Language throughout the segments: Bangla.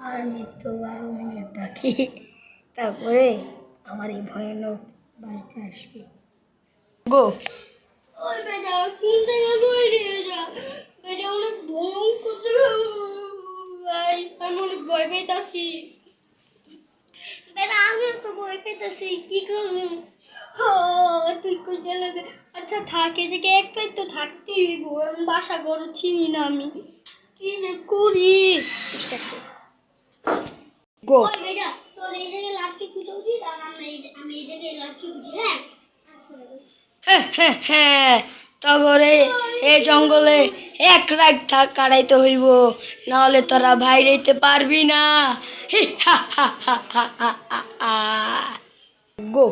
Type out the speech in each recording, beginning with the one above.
আর মৃত্যু 12 মিনিট বাকি, তারপরে আমার এই ভয়ানক বাড়িতে আসবে। গো ওই বেটা কোন জায়গা করে নিয়ে যা বেটা অনেক ভয়ঙ্কর ভাই আমি অনেক ভয় পেতাছি বেটা আমিও তো ভয় পেতাছি কি করবো তুই কই গেলে আচ্ছা থাকে যে একটাই তো থাকতেই হইব আমি বাসা ঘর চিনি না আমি কি যে করি গো ওই বেটা তোর এই জায়গায় লাঠি খুঁজে উচিত আর আমি এই জায়গায় লাঠি খুঁজি হ্যাঁ আচ্ছা তগরে এই জঙ্গলে এক রাত কাটাইতে হইব, নাহলে তোরা বাইরেতে পারবি না। গো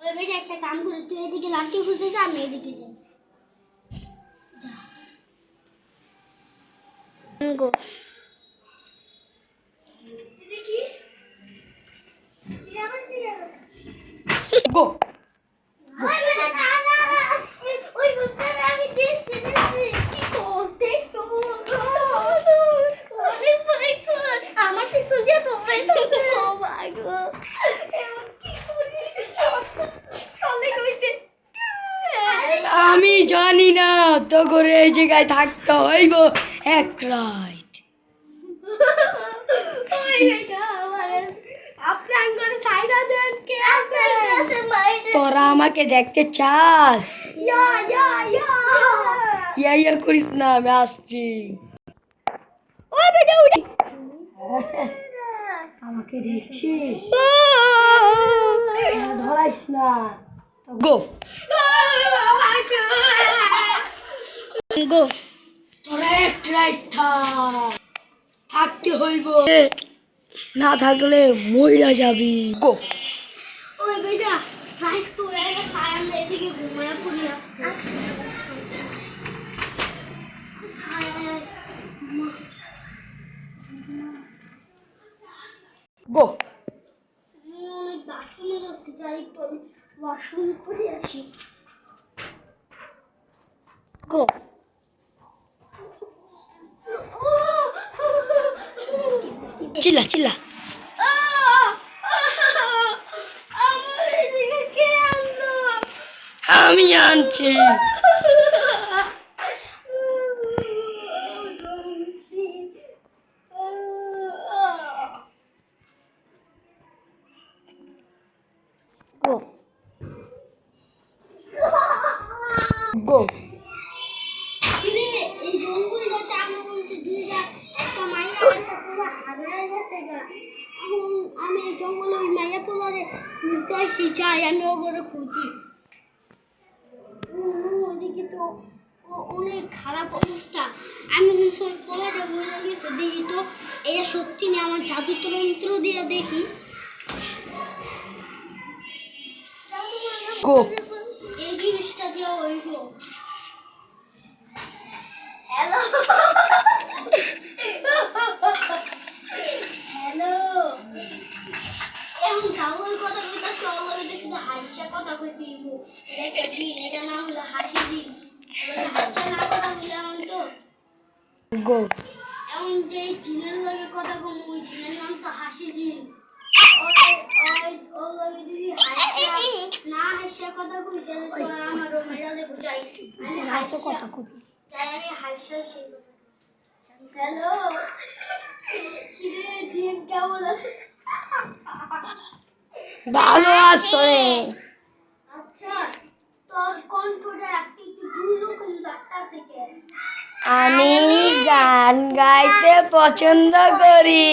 ওই বেটা একটা কাম করে তুই এদিকে লাঠি খুঁজে যা আমি এদিকে যাই গো গো আমি জানি না, তগরে এই জায়গায় থাকতে হইব এক রাত। তোরা আমাকে দেখতে চাস? ইয়া করিস না, আমি আসছি। আমাকে দেখছিস? ধরাইস না। গো গো তোরা এক রাত থাকতে হইব, না থাকলে মইরা যাবি। গো ওই বেটা হাইস তো একা সায়াম এদিকে ঘুমায় পড়ি আসছে গো বাথরুমে যাচ্ছি যাই একটু আমি ওয়াশরুম করে আসি গো চিল্লা চিল্লা। আমার এদিকে কে আনলো আমি আনছি। গো গো কিরে এই জঙ্গলটাতে আমি বলছি দুইটা একটা মাইয়া একটা পুরো হারায় গেছে গা এখন আমি এই জঙ্গলে ওই মাইয়া পোলারে খুঁজতে আসছি চাই আমি ওগুলো খুঁজি ওদিকে তো অনেক খারাপ অবস্থা আমি সব পোলারে মরে গেছে দেখি তো এটা সত্যি না আমার জাদু তন্ত্র দিয়ে দেখি গো এই জিনিসটা দিয়ে হইব হ্যালো হ্যালো এখন জাগল কথা কইতাছে ওগুলোতে শুধু হাসিয়া কথা কইতে হইব এটা জিন এটা না হলো হাসি জিন হাসিয়া না কথা বলে এমন তো গো এমন যে জিনের লগে কথা কম ওই জিনের নাম তো হাসি জিন না হাসিয়া কথা কই তাহলে তো আমার মেয়েরালে বুঝাই আমি হাসিয়া কথা কই তাই আমি হাসিয়া সেই কথা হ্যালো কিরে জিন কেমন আছে ভালো আছে। আচ্ছা তোর কণ্ঠটা আজকে একটু দুই রকম লাগতাছে কেন আমি গান গাইতে পছন্দ করি।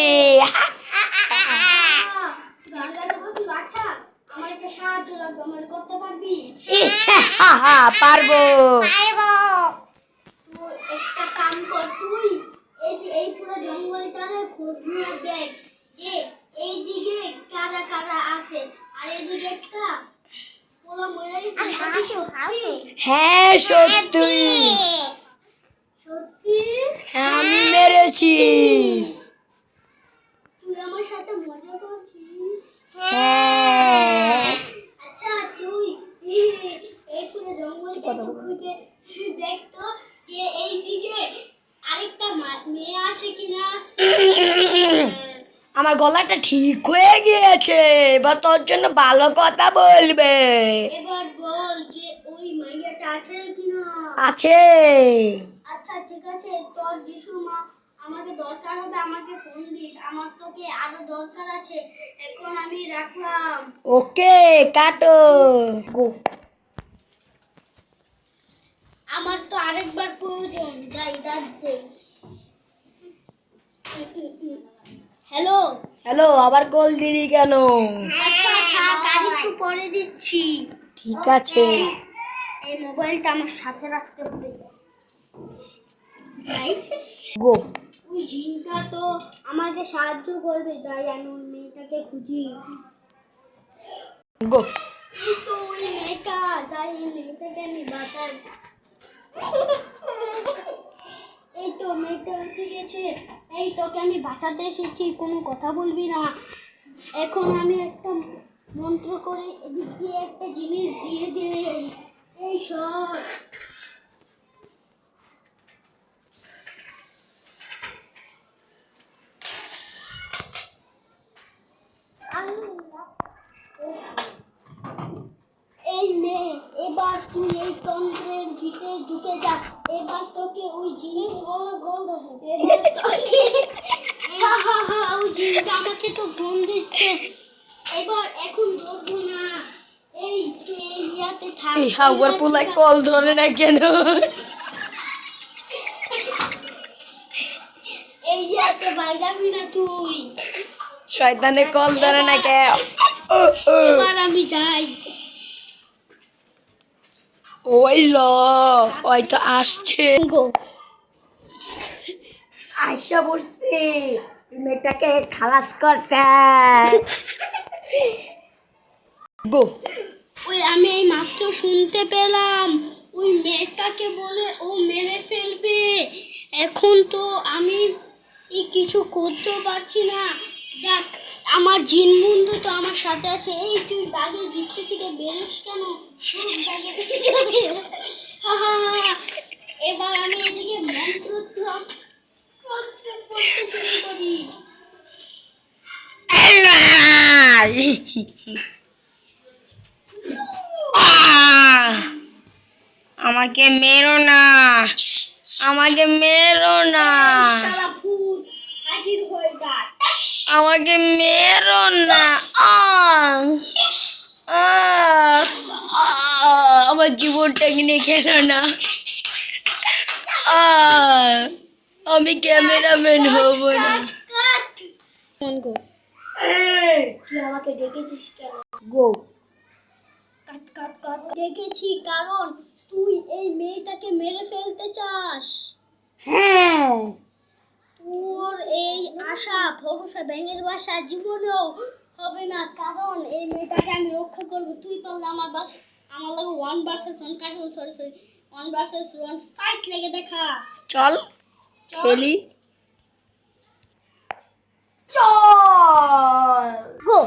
গান গাইতে বসি আচ্ছা আমার একটা সাহায্য লাগবে আমার করতে পারবি পারবো। তো একটা কাম কর তুই এই পুরো জঙ্গলটারে খোঁজ নিয়ে দেখ যে এই দিকে কারা কারা আছে আর এদিকে একটা পোলা মরে গেছে হ্যাঁ সত্যি, সত্যি আমি মেরেছি। তুই আমার সাথে মজা করছিস হ্যাঁ আচ্ছা তুই এই পুরো জঙ্গলটা একটু খুঁজে দেখ তো যে এই দিকে আরেকটা মেয়ে আছে কিনা আমার গলাটা ঠিক হয়ে গিয়েছে, এবার তোর জন্য ভালো কথা বলবে। এবার বল যে ওই মাইয়াটা আছে কিনা। আছে। আচ্ছা ঠিক আছে, তোর যিশু মা আমাকে দরকার হবে, আমাকে ফোন দিস, আমার তোকে আরো দরকার আছে। এখন আমি রাখলাম। ওকে, কাটো। আমার তো আরেকবার প্রয়োজন, যাই ডাকতে। হ্যালো। হ্যালো, আবার কল দিলি কেন? আচ্ছা থাক, আর একটু পরে দিচ্ছি। ঠিক আছে। এই মোবাইলটা আমার সাথে রাখতে হবে। যাই। গো। ওই জিনটা তো আমাকে সাহায্য করবে, যাই আমি ওই মেয়েটাকে খুঁজি। গো। এই তো ওই মেয়েটা, যাই এই মেয়েটাকে আমি বাঁচাই। এই তো মেয়েটা উঠে গেছে। এই তোকে আমি বাঁচাতে এসেছি, কোনো কথা বলবি না। এখন আমি একটা মন্ত্র করে এদিক দিয়ে একটা জিনিস দিয়ে দিই। এই সব এই নে, এবার তুই এই তন্ত্রের ভিতরে ঢুকে যা। এবার তোকে ওই জিনিস ওই জিনিসটা আমাকে তো ফোন দিচ্ছে। এবার এখন ধরবো না। এই তুই এই ইয়াতে থাক। এই হাওয়ার পোলায় কল ধরে না কেন? এই ইয়াতে বাইরাবি না তুই। শয়তানে কল ধরে না কেন? এবার আমি যাই। ওই ল, ওই তো আসছে। গো আয়সা বসছে মেয়েটাকে খালাস করতে। গো। ওই আমি এই মাত্র শুনতে পেলাম ওই মেয়েটাকে বলে ও মেরে ফেলবে। এখন তো আমি কিছু করতেও পারছি না। যাক, আমার জিন বন্ধু তো আমার সাথে আছে। এই তুই বাড়ির ভিতর থেকে বেরোস কেন? হা হা হা। এবার আমি এদিকে মন্ত্র করতে শুরু করি। আমাকে মেরো না, আমাকে মেরো না, শালা ভূত হাজির হয়ে যায়। আমাকে মেরো না। আমার জীবনটাকে নিয়ে খেলো না। আমি ক্যামেরাম্যান হব না। তুই আমাকে ডেকেছিস কেন? গো। কাট কাট কাট ডেকেছি কারণ তুই এই মেয়েটাকে মেরে ফেলতে চাস। হ্যাঁ। তোর এই আশা ভরসা ব্যাঙের বাসা জীবনেও হবে না, কারণ এই মেয়েটাকে আমি রক্ষা করবো। তুই পারলে আমার লাগে 1 vs 1 কাটবো। সরি 1 vs 1 ফাইট লেগে দেখা। চল চল। খেলি। চল গো।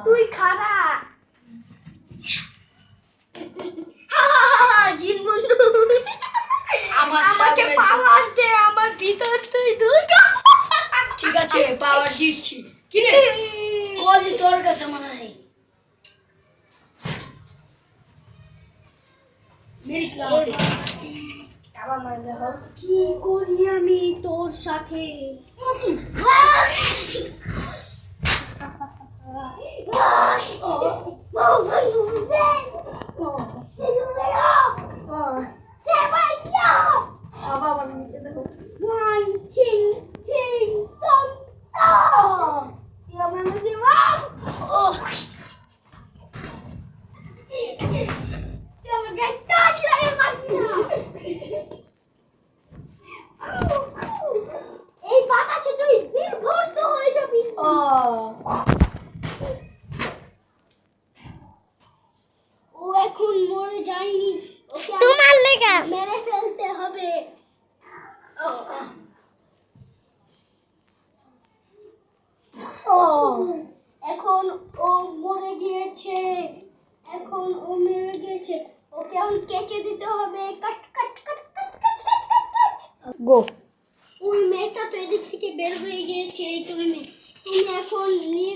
তুই খারা জিন বন্ধু, আমাকে পাওয়ার দে, আমার ভিতর তুই দুর্গা। ঠিক আছে, পাওয়ার দিচ্ছি। কি রে কল দি তোর কাছে মনে হয়। মেরিস না আমাকে। আবার মার দেখো। কি করি আমি তোর সাথে? আবার আমার নিচে দেখো। এই বাতাসে তুই নির্বন্ধ হয়ে যাবি। ও এখন মরে যায়নি, ওকে তোমার লেগা মেরে ফেলতে হবে। এখন ও মরে গিয়েছে, এখন ও মেরে গিয়েছে, ওকে এখন কেটে দিতে হবে। কাট কাট কাট কাট কাট কাট। গো। ওই মেয়েটা তো এদিক থেকে বের হয়ে গিয়েছে, এই তো ওই মেয়ে। তুমি এখন নিয়ে